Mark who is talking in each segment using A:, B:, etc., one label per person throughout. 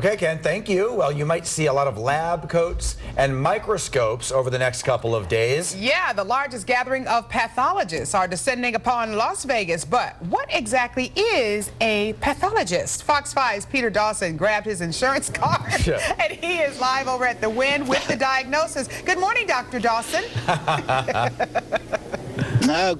A: Okay, Ken, thank you. Well, you might see a lot of lab coats and microscopes over the next couple of days.
B: Yeah, the largest gathering of pathologists are descending upon Las Vegas. But what exactly is a pathologist? Fox 5's Peter Dawson grabbed his insurance card, and he is live over at the Wynn with the diagnosis. Good morning, Dr. Dawson.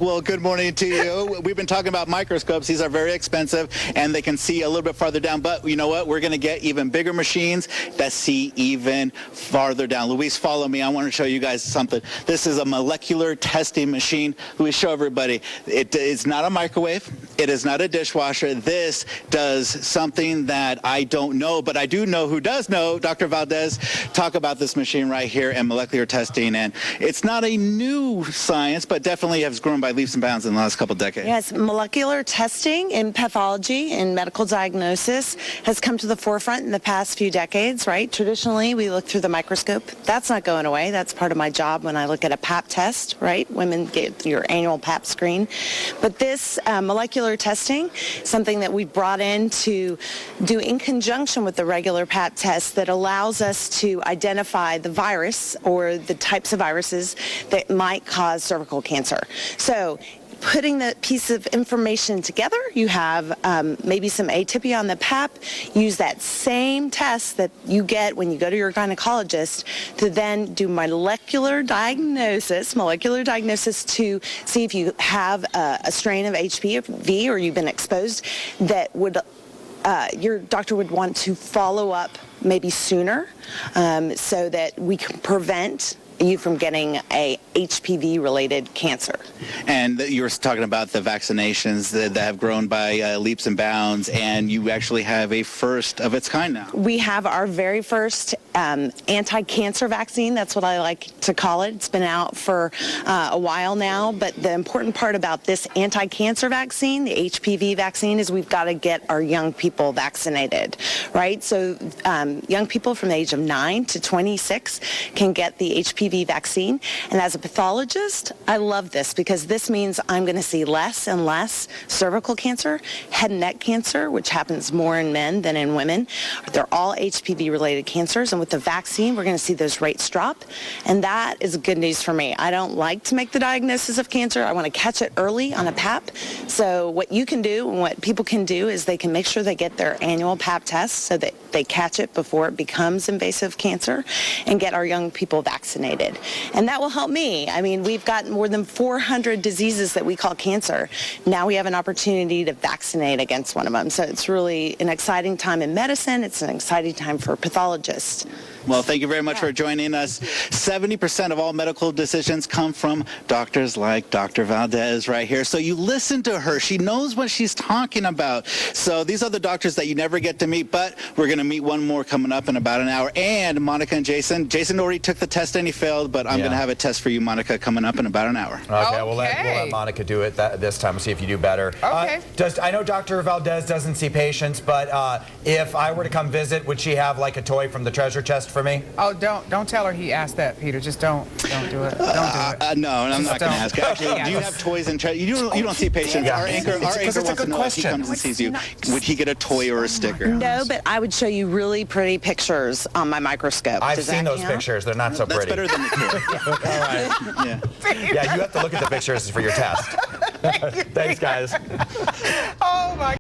C: Well, good morning to you. We've been talking about microscopes. These are very expensive, and they can see a little bit farther down. But you know what? We're going to get even bigger machines that see even farther down. Luis, follow me. I want to show you guys something. This is a molecular testing machine. Luis, show everybody. It is not a microwave. It is not a dishwasher. This does something that I don't know, but I do know who does know. Dr. Valdes, talk about this machine right here and molecular testing. And it's not a new science, but definitely has grown by leaps and bounds in the last couple decades.
D: Yes, molecular testing in pathology and medical diagnosis has come to the forefront in the past few decades, right? Traditionally, we look through the microscope. That's not going away. That's part of my job when I look at a pap test, right? Women get your annual pap screen. But this molecular testing, something that we've brought in to do in conjunction with the regular pap test that allows us to identify the virus or the types of viruses that might cause cervical cancer. So putting the piece of information together, you have maybe some atypia on the pap, use that same test that you get when you go to your gynecologist to then do molecular diagnosis to see if you have a strain of HPV or you've been exposed that would your doctor would want to follow up maybe sooner so that we can prevent you from getting a HPV-related cancer.
C: And you were talking about the vaccinations that have grown by leaps and bounds, and you actually have a first of its kind now.
D: We have our very first anti-cancer vaccine. That's what I like to call it. It's been out for a while now, but the important part about this anti-cancer vaccine, the HPV vaccine, is we've got to get our young people vaccinated, right? So young people from the age of 9 to 26 can get the HPV vaccine. And as a pathologist, I love this because this means I'm going to see less and less cervical cancer, head and neck cancer, which happens more in men than in women. They're all HPV-related cancers. And with the vaccine, we're going to see those rates drop. And that is good news for me. I don't like to make the diagnosis of cancer. I want to catch it early on a pap. So what you can do and what people can do is they can make sure they get their annual pap test so that they catch it before it becomes invasive cancer and get our young people vaccinated. And that will help me. I mean, we've got more than 400 diseases that we call cancer. Now we have an opportunity to vaccinate against one of them. So it's really an exciting time in medicine. It's an exciting time for pathologists.
C: Well, thank you very much for joining us. 70% of all medical decisions come from doctors like Dr. Valdes right here. So you listen to her. She knows what she's talking about. So these are the doctors that you never get to meet, but we're going to meet one more coming up in about an hour. And Monica and Jason. Jason already took the test and he failed, but I'm going to have a test for you, Monica, coming up in about an hour.
A: Okay, we'll let Monica do it this time and see if you do better.
B: Okay.
A: I know Dr. Valdes doesn't see patients, but if I were to come visit, would she have like a toy from the treasure chest for me?
B: Oh, don't tell her he asked that, Peter. Just don't do it. Don't do it.
C: No, I'm not going to ask. Actually, do you have toys and you don't see patients? Our anchor wants to know if he comes and sees you. Would he get a toy or a sticker?
D: No, but I would show you really pretty pictures on my microscope.
A: I've seen those pictures. They're not so pretty.
C: That's better than the kid.
A: All right. Yeah, you have to look at the pictures for your test. Thanks, guys.